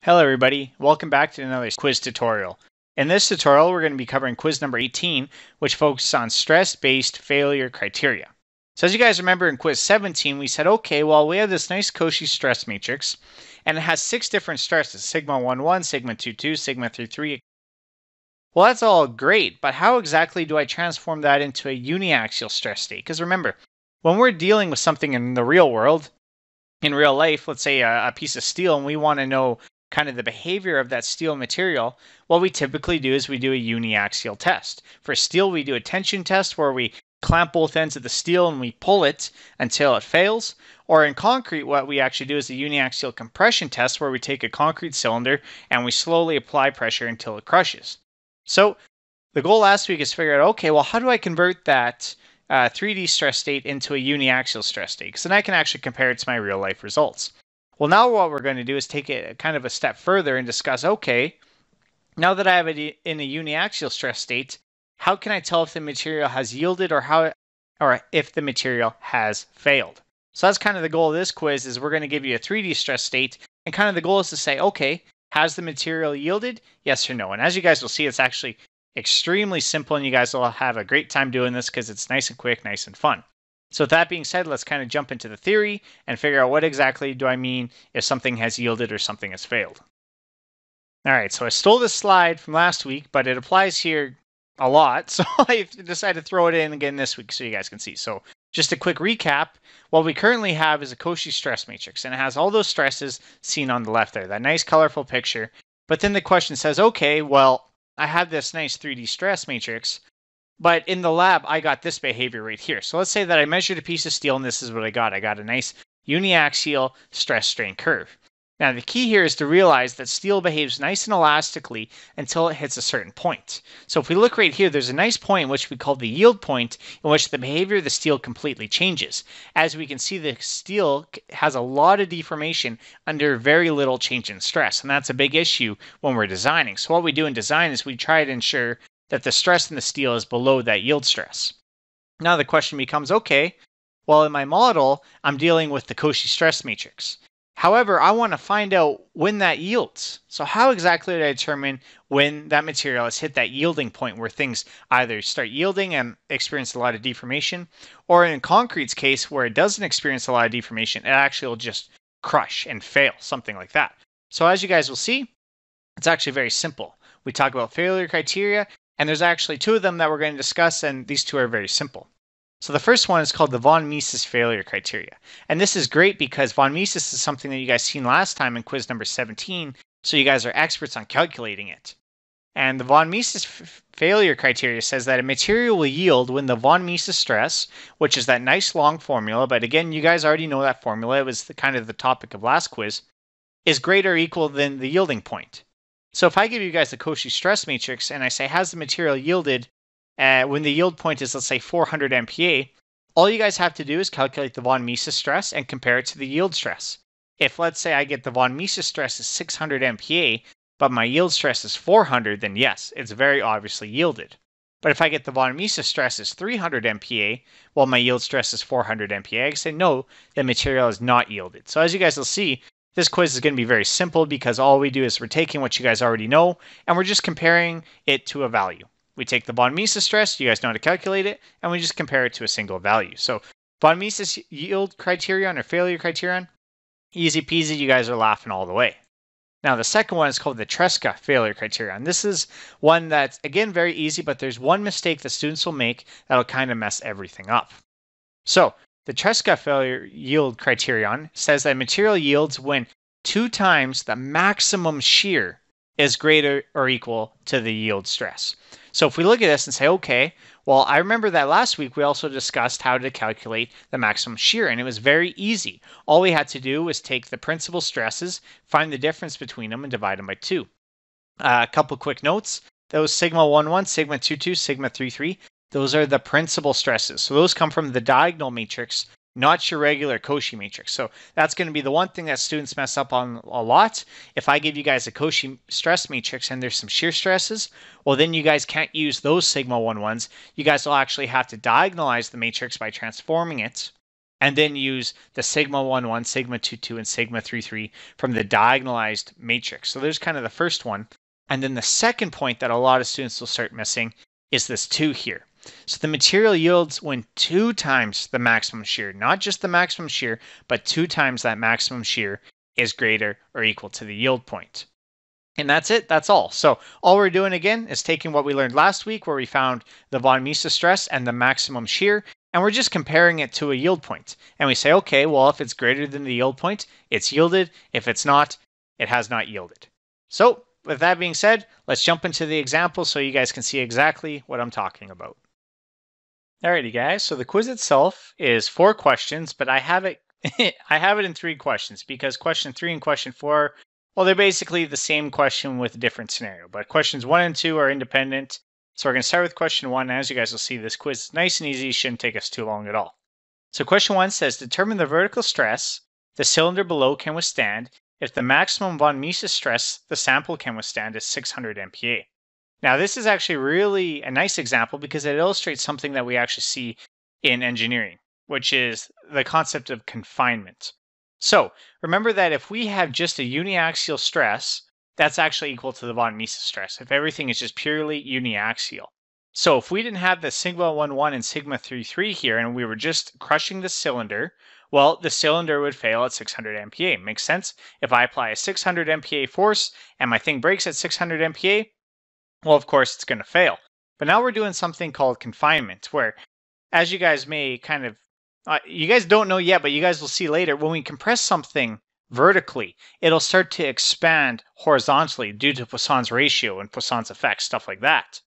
Hello everybody, welcome back to another quiz tutorial. In this tutorial we're going to be covering quiz number 18, which focuses on stress-based failure criteria. So as you guys remember in quiz 17 we said, okay, well we have this nice Cauchy stress matrix and it has 6 different stresses, sigma 1,1, sigma 2,2, sigma 3,3. Well that's all great, but how exactly do I transform that into a uniaxial stress state? Because remember, when we're dealing with something in the real world, in real life, let's say a piece of steel, and we want to know kind of the behavior of that steel material, what we typically do is we do a uniaxial test. For steel, we do a tension test where we clamp both ends of the steel and we pull it until it fails. Or in concrete, what we actually do is a uniaxial compression test where we take a concrete cylinder and we slowly apply pressure until it crushes. So the goal last week is to figure out, okay, well, how do I convert that 3D stress state into a uniaxial stress state? Because then I can actually compare it to my real life results. Well, now what we're going to do is take it kind of a step further and discuss, okay, now that I have it in a uniaxial stress state, how can I tell if the material has yielded or if the material has failed? So that's kind of the goal of this quiz is we're going to give you a 3D stress state, and kind of the goal is to say, okay, has the material yielded? Yes or no? And as you guys will see, it's actually extremely simple, and you guys will have a great time doing this because it's nice and quick, nice and fun. So with that being said, let's kind of jump into the theory and figure out what exactly do I mean if something has yielded or something has failed. All right, so I stole this slide from last week, but it applies here a lot, so I decided to throw it in again this week so you guys can see. So just a quick recap, what we currently have is a Cauchy stress matrix, and it has all those stresses seen on the left there, that nice colorful picture. But then the question says, okay, well, I have this nice 3D stress matrix, but in the lab, I got this behavior right here. So let's say that I measured a piece of steel and this is what I got. I got a nice uniaxial stress strain curve. Now the key here is to realize that steel behaves nice and elastically until it hits a certain point. So if we look right here, there's a nice point which we call the yield point, in which the behavior of the steel completely changes. As we can see, the steel has a lot of deformation under very little change in stress, and that's a big issue when we're designing. So what we do in design is we try to ensure that the stress in the steel is below that yield stress. Now the question becomes, okay, well in my model, I'm dealing with the Cauchy stress matrix. However, I want to find out when that yields. So how exactly do I determine when that material has hit that yielding point where things either start yielding and experience a lot of deformation, or in concrete's case where it doesn't experience a lot of deformation, it actually will just crush and fail, something like that. So as you guys will see, it's actually very simple. We talk about failure criteria, and there's actually 2 of them that we're going to discuss, and these 2 are very simple. So the first one is called the von Mises failure criteria. And this is great because von Mises is something that you guys seen last time in quiz number 17, so you guys are experts on calculating it. And the von Mises failure criteria says that a material will yield when the von Mises stress, which is that nice long formula, but again, you guys already know that formula, it was kind of the topic of last quiz, is greater or equal than the yielding point. So if I give you guys the Cauchy stress matrix and I say, has the material yielded when the yield point is, let's say, 400 MPa, all you guys have to do is calculate the von Mises stress and compare it to the yield stress. If, let's say, I get the von Mises stress is 600 MPa, but my yield stress is 400, then yes, it's very obviously yielded. But if I get the von Mises stress is 300 MPa, while my yield stress is 400 MPa, I can say, no, the material is not yielded. So as you guys will see, this quiz is going to be very simple because all we do is we're taking what you guys already know and we're just comparing it to a value. We take the von Mises stress, you guys know how to calculate it, and we just compare it to a single value. So von Mises yield criterion or failure criterion, easy peasy, you guys are laughing all the way. Now the second one is called the Tresca failure criterion. This is one that's, again, very easy, but there's one mistake that students will make that'll kind of mess everything up. So the Tresca failure yield criterion says that material yields when 2 times the maximum shear is greater or equal to the yield stress. So if we look at this and say, okay, well, I remember that last week we also discussed how to calculate the maximum shear, and it was very easy. All we had to do was take the principal stresses, find the difference between them, and divide them by 2. A couple quick notes. Those sigma 1,1, sigma 2,2, sigma 3,3, those are the principal stresses. So those come from the diagonal matrix, not your regular Cauchy matrix. So that's going to be the one thing that students mess up on a lot. If I give you guys a Cauchy stress matrix and there's some shear stresses, well, then you guys can't use those sigma 1,1s. You guys will actually have to diagonalize the matrix by transforming it and then use the sigma 1, 1, sigma 2, 2, and sigma 3, 3 from the diagonalized matrix. So there's kind of the first one. And then the second point that a lot of students will start missing is this 2 here. So the material yields when 2 times the maximum shear, not just the maximum shear, but 2 times that maximum shear is greater or equal to the yield point. And that's it, that's all. So all we're doing again is taking what we learned last week where we found the von Mises stress and the maximum shear, and we're just comparing it to a yield point. And we say, okay, well, if it's greater than the yield point, it's yielded. If it's not, it has not yielded. So with that being said, let's jump into the example so you guys can see exactly what I'm talking about. Alrighty guys, so the quiz itself is 4 questions, but I have it in 3 questions because question 3 and question 4, well, they're basically the same question with a different scenario, but questions 1 and 2 are independent. So we're going to start with question 1. As you guys will see, this quiz is nice and easy, shouldn't take us too long at all. So question 1 says, determine the vertical stress the cylinder below can withstand if the maximum von Mises stress the sample can withstand is 600 MPa. Now, this is actually really a nice example because it illustrates something that we actually see in engineering, which is the concept of confinement. So remember that if we have just a uniaxial stress, that's actually equal to the von Mises stress, if everything is just purely uniaxial. So if we didn't have the sigma 1, 1 and sigma 3, 3 here, and we were just crushing the cylinder, well, the cylinder would fail at 600 MPa. Makes sense? If I apply a 600 MPa force and my thing breaks at 600 MPa, well, of course, it's going to fail. But now we're doing something called confinement, where, as you guys may kind of, you guys don't know yet, but you guys will see later, when we compress something vertically, it'll start to expand horizontally due to Poisson's ratio and Poisson's effect, stuff like that.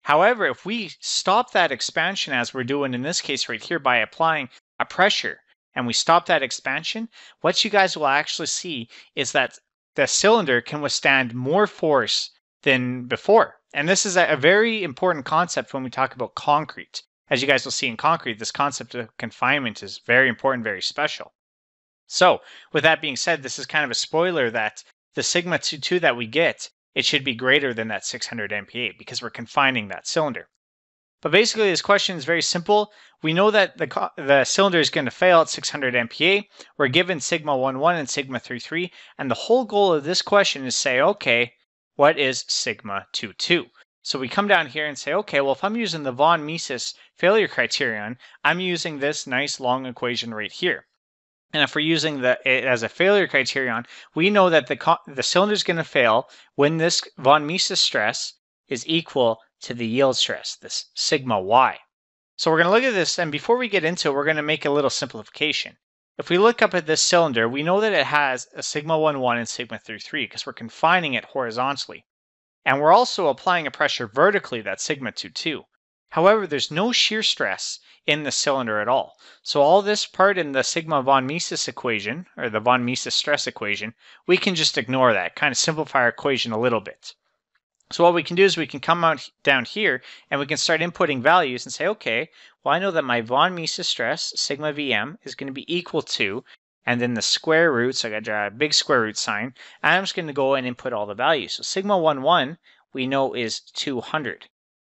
However, if we stop that expansion, as we're doing in this case right here, by applying a pressure, and we stop that expansion, what you guys will actually see is that the cylinder can withstand more force than before. And this is a very important concept when we talk about concrete. As you guys will see in concrete, this concept of confinement is very important, very special. So with that being said, this is kind of a spoiler that the sigma 2, 2 that we get, it should be greater than that 600 MPa because we're confining that cylinder. But basically, this question is very simple. We know that the cylinder is going to fail at 600 MPa. We're given sigma 1, 1 and sigma 3, 3. And the whole goal of this question is say, okay, what is sigma 2, 2? So we come down here and say, okay, well, if I'm using the von Mises failure criterion, I'm using this nice long equation right here. And if we're using it as a failure criterion, we know that the cylinder is going to fail when this von Mises stress is equal to the yield stress, this sigma y. So we're going to look at this, and before we get into it, we're going to make a little simplification. If we look up at this cylinder, we know that it has a sigma 1, 1 and sigma 3, 3 because we're confining it horizontally. And we're also applying a pressure vertically, that's sigma 2, 2. However, there's no shear stress in the cylinder at all. So all this part in the sigma von Mises equation, or the von Mises stress equation, we can just ignore that, kind of simplify our equation a little bit. So what we can do is we can come out down here and we can start inputting values and say, okay, well, I know that my von Mises stress, sigma Vm, is going to be equal to, and then the square root, so I got to draw a big square root sign, and I'm just going to go and input all the values. So sigma 1, 1, we know is 200.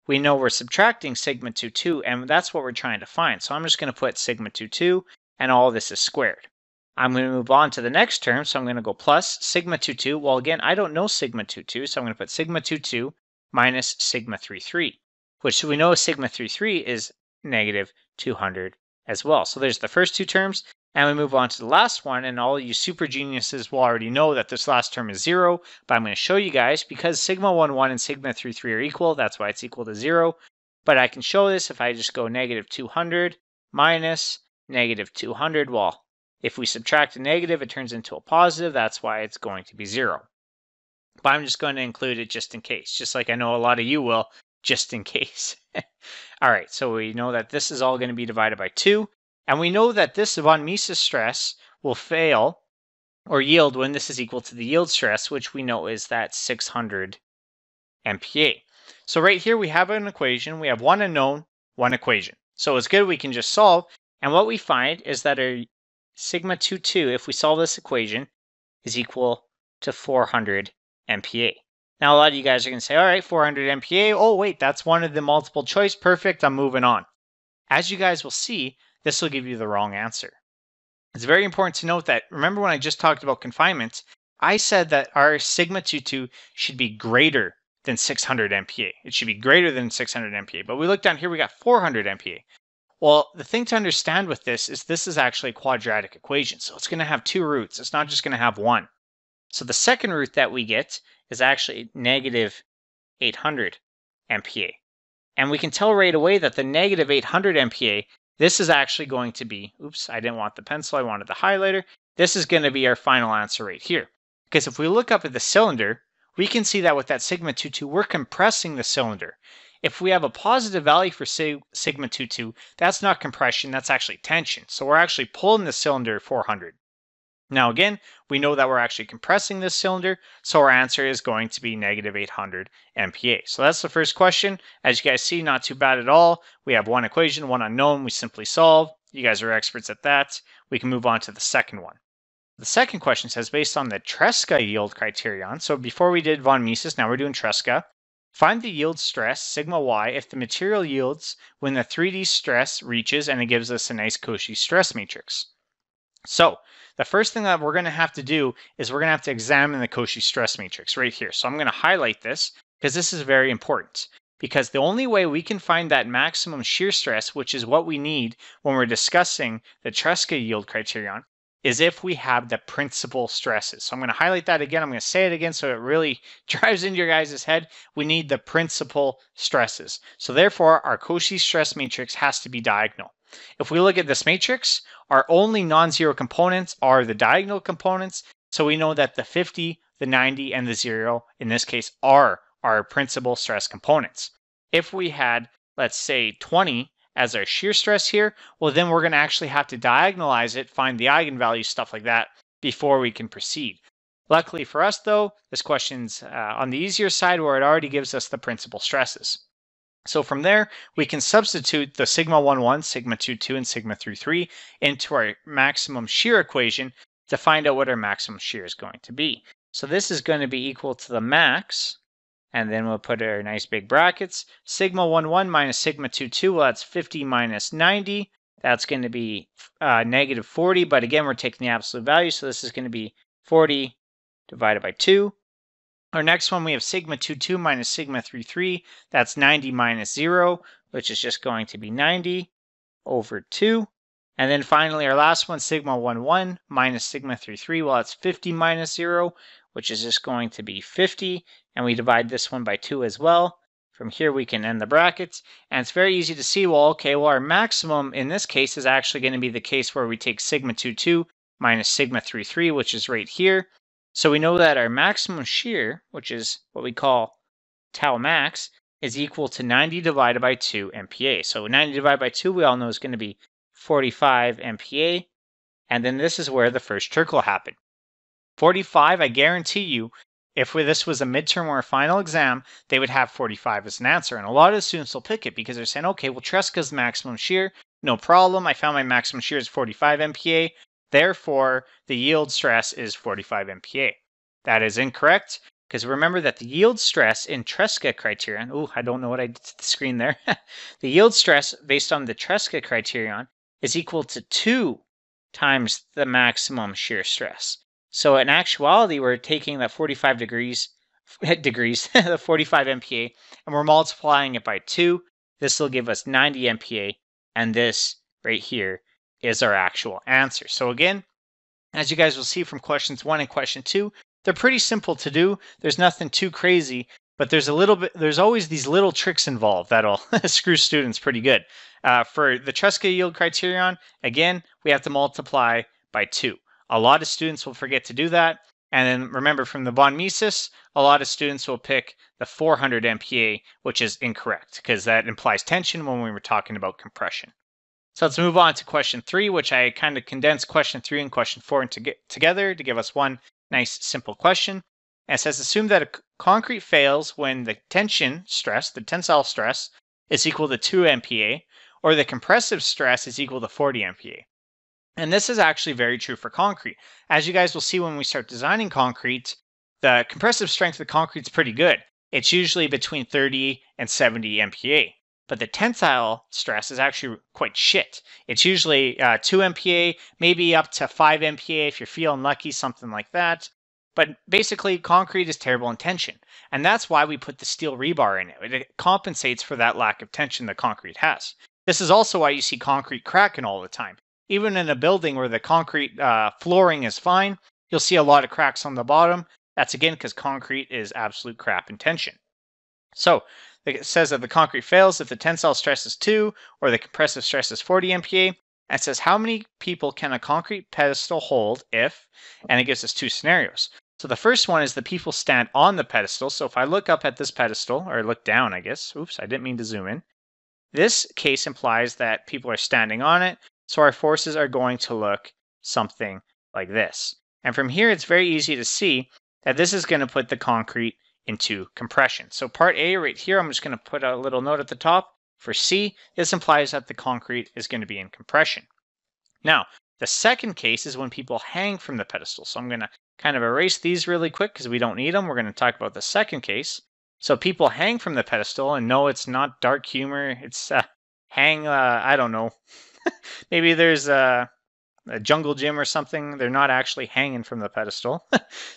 We know we're subtracting sigma 2, 2, and that's what we're trying to find. So I'm just going to put sigma 2, 2, and all this is squared. I'm going to move on to the next term, so I'm going to go plus sigma 2, 2. Well, again, I don't know sigma 2, 2, so I'm going to put sigma 2, 2 minus sigma 3, 3, which we know sigma 3, 3 is negative 200 as well. So there's the first 2 terms, and we move on to the last one, and all you super geniuses will already know that this last term is 0, but I'm going to show you guys, because sigma 1, 1 and sigma 3, 3 are equal, that's why it's equal to 0, but I can show this if I just go negative 200 minus negative 200, well, if we subtract a negative, it turns into a positive. That's why it's going to be 0. But I'm just going to include it just in case, just like I know a lot of you will, just in case. All right, so we know that this is all going to be divided by 2. And we know that this von Mises stress will fail or yield when this is equal to the yield stress, which we know is that 600 MPa. So right here we have an equation. We have one unknown, one equation. So it's good we can just solve. And what we find is that our sigma 2, 2, if we solve this equation, is equal to 400 MPa. Now, a lot of you guys are going to say, all right, 400 MPa. Oh, wait, that's one of the multiple choice. Perfect. I'm moving on. As you guys will see, this will give you the wrong answer. It's very important to note that, remember when I just talked about confinement, I said that our sigma 22 should be greater than 600 MPa. It should be greater than 600 MPa. But we look down here, we got 400 MPa. Well, the thing to understand with this is actually a quadratic equation. So it's going to have two roots. It's not just going to have one. So the second root that we get is actually negative 800 MPa. And we can tell right away that the negative 800 MPa, this is actually going to be, oops, I didn't want the pencil, I wanted the highlighter. This is going to be our final answer right here. Because if we look up at the cylinder, we can see that with that sigma 22, we're compressing the cylinder. If we have a positive value for sigma 22, that's not compression, that's actually tension. So we're actually pulling the cylinder 400. Now again, we know that we're actually compressing this cylinder, so our answer is going to be negative 800 MPa. So that's the first question. As you guys see, not too bad at all. We have one equation, one unknown, we simply solve. You guys are experts at that. We can move on to the second one. The second question says, based on the Tresca yield criterion, so before we did von Mises, now we're doing Tresca, find the yield stress, sigma y, if the material yields when the 3D stress reaches, and it gives us a nice Cauchy stress matrix. So the first thing that we're going to have to do is we're going to have to examine the Cauchy stress matrix right here. So I'm going to highlight this because this is very important. Because the only way we can find that maximum shear stress, which is what we need when we're discussing the Tresca yield criterion, is if we have the principal stresses. So I'm going to highlight that again. I'm going to say it again so it really drives into your guys' head. We need the principal stresses. So therefore, our Cauchy stress matrix has to be diagonal. If we look at this matrix, our only non-zero components are the diagonal components. So we know that the 50, the 90, and the 0, in this case, are our principal stress components. If we had, let's say, 20 as our shear stress here, well, then we're going to actually have to diagonalize it, find the eigenvalues, stuff like that, before we can proceed. Luckily for us, though, this question's on the easier side where it already gives us the principal stresses. So from there, we can substitute the sigma 11, sigma 22, and sigma 33 into our maximum shear equation to find out what our maximum shear is going to be. So this is going to be equal to the max, and then we'll put our nice big brackets. Sigma 11 minus sigma 22, well, that's 50 minus 90. That's going to be negative 40, but again, we're taking the absolute value, so this is going to be 40 divided by 2. Our next one, we have sigma 22 minus sigma 33. That's 90 minus 0, which is just going to be 90 over 2. And then finally, our last one, sigma 11 minus sigma 33. Well, that's 50 minus 0, which is just going to be 50. And we divide this one by 2 as well. From here, we can end the brackets. And it's very easy to see, well, okay, well, our maximum in this case is actually going to be the case where we take sigma 22 minus sigma 33, which is right here. So we know that our maximum shear, which is what we call tau max, is equal to 90 divided by 2 MPa. So 90 divided by 2, we all know is going to be 45 MPa. And then this is where the first trick will happen. 45, I guarantee you, if this was a midterm or a final exam, they would have 45 as an answer. And a lot of the students will pick it because they're saying, okay, well, Tresca's maximum shear, no problem. I found my maximum shear is 45 MPa. Therefore, the yield stress is 45 MPa. That is incorrect, because remember that the yield stress in Tresca criterion, oh, I don't know what I did to the screen there. The yield stress based on the Tresca criterion is equal to 2 times the maximum shear stress. So in actuality, we're taking that 45 degrees, the 45 MPa, and we're multiplying it by 2. This will give us 90 MPa, and this right here is our actual answer. So again, as you guys will see from questions 1 and question 2, they're pretty simple to do. There's nothing too crazy, but there's always these little tricks involved that'll screw students pretty good. For the Tresca yield criterion, again, we have to multiply by 2. A lot of students will forget to do that. And then remember, from the von Mises, a lot of students will pick the 400 MPa, which is incorrect because that implies tension when we were talking about compression. So let's move on to question 3, which I kind of condensed question 3 and question 4 together to give us one nice simple question. And it says, assume that a concrete fails when the tension stress, the tensile stress, is equal to 2 MPa, or the compressive stress is equal to 40 MPa. And this is actually very true for concrete. As you guys will see when we start designing concrete, the compressive strength of the concrete is pretty good. It's usually between 30 and 70 MPa. but the tensile stress is actually quite shit. It's usually 2 MPa, maybe up to 5 MPa if you're feeling lucky, something like that. But basically, concrete is terrible in tension. And that's why we put the steel rebar in it. It compensates for that lack of tension that concrete has. This is also why you see concrete cracking all the time. Even in a building where the concrete flooring is fine, you'll see a lot of cracks on the bottom. That's again because concrete is absolute crap in tension. So it says that the concrete fails if the tensile stress is 2 or the compressive stress is 40 MPa. And it says how many people can a concrete pedestal hold if, and it gives us 2 scenarios. So the first one is the people stand on the pedestal. So if I look up at this pedestal, or look down, I guess. Oops, I didn't mean to zoom in. This case implies that people are standing on it. So our forces are going to look something like this. And from here, it's very easy to see that this is going to put the concrete into compression. So part A right here, I'm just going to put a little note at the top. For C, this implies that the concrete is going to be in compression. Now, the second case is when people hang from the pedestal. So I'm going to kind of erase these really quick because we don't need them. We're going to talk about the second case. So people hang from the pedestal, and no, it's not dark humor. It's I don't know. Maybe there's a jungle gym or something. They're not actually hanging from the pedestal.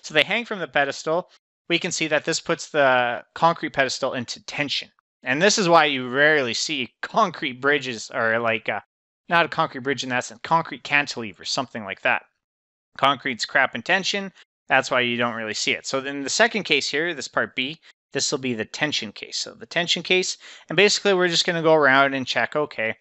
So they hang from the pedestal. We can see that this puts the concrete pedestal into tension. And this is why you rarely see concrete bridges, or like not a concrete bridge in that sense, concrete cantilever, something like that. Concrete's crap in tension. That's why you don't really see it. So then the second case here, this part B, this will be the tension case. So the tension case, and basically we're just going to go around and check, okay,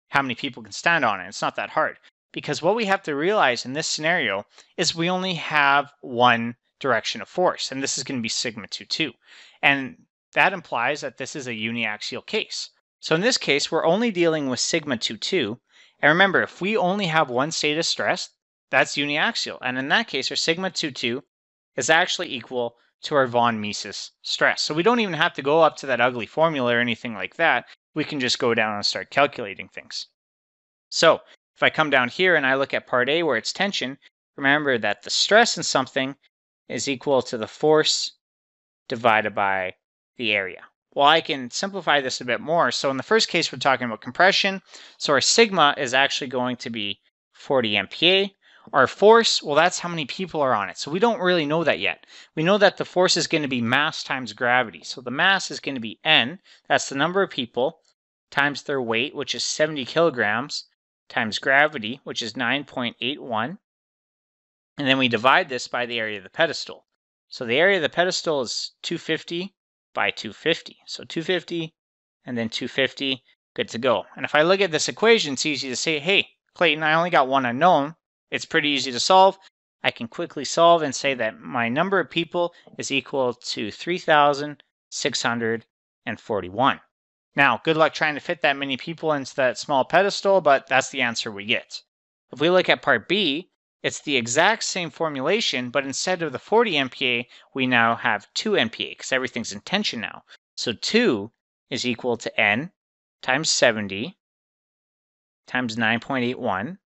how many people can stand on it. It's not that hard. Because what we have to realize in this scenario is we only have one direction of force, and this is going to be sigma 2, and that implies that this is a uniaxial case. So in this case, we're only dealing with sigma 2, and remember, if we only have one state of stress, that's uniaxial, and in that case, our sigma 2 is actually equal to our von Mises stress. So we don't even have to go up to that ugly formula or anything like that. We can just go down and start calculating things. So if I come down here and I look at part A where it's tension, remember that the stress in something is equal to the force divided by the area. Well, I can simplify this a bit more. So in the first case, we're talking about compression. So our sigma is actually going to be 40 MPa. Our force, well, that's how many people are on it. So we don't really know that yet. We know that the force is going to be mass times gravity. So the mass is going to be N, that's the number of people, times their weight, which is 70 kilograms, times gravity, which is 9.81. And then we divide this by the area of the pedestal. So the area of the pedestal is 250 by 250. So 250 and then 250, good to go. And if I look at this equation, it's easy to say, hey, Clayton, I only got one unknown. It's pretty easy to solve. I can quickly solve and say that my number of people is equal to 3,641. Now, good luck trying to fit that many people into that small pedestal, but that's the answer we get. If we look at part B, it's the exact same formulation, but instead of the 40 MPa, we now have 2 MPa because everything's in tension now. So 2 is equal to N times 70 times 9.81.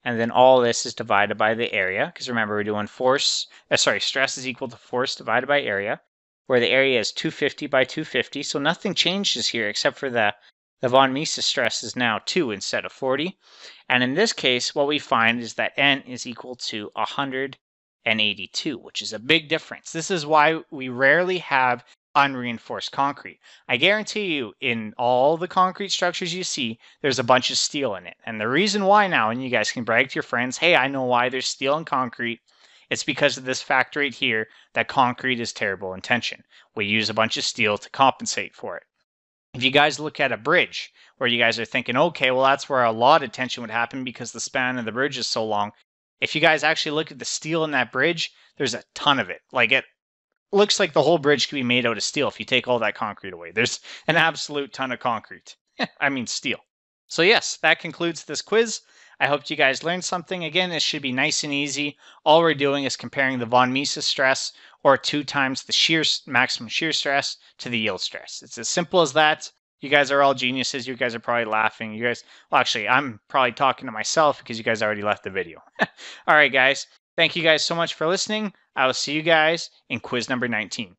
And then all this is divided by the area, because remember we're doing stress is equal to force divided by area, where the area is 250 by 250. So nothing changes here except for the von Mises stress is now 2 instead of 40. And in this case, what we find is that N is equal to 182, which is a big difference. This is why we rarely have unreinforced concrete. I guarantee you, in all the concrete structures you see, there's a bunch of steel in it. And the reason why now, and you guys can brag to your friends, hey, I know why there's steel in concrete. It's because of this fact right here that concrete is terrible in tension. We use a bunch of steel to compensate for it. If you guys look at a bridge where you guys are thinking, okay, well, that's where a lot of tension would happen because the span of the bridge is so long. If you guys actually look at the steel in that bridge, there's a ton of it. Like it looks like the whole bridge could be made out of steel if you take all that concrete away. There's an absolute ton of concrete. I mean steel. So yes, that concludes this quiz. I hope you guys learned something. Again, this should be nice and easy. All we're doing is comparing the von Mises stress, or 2 times the maximum shear stress, to the yield stress. It's as simple as that. You guys are all geniuses. You guys are probably laughing. Well, actually, I'm probably talking to myself because you guys already left the video. All right, guys. Thank you guys so much for listening. I will see you guys in quiz number 19.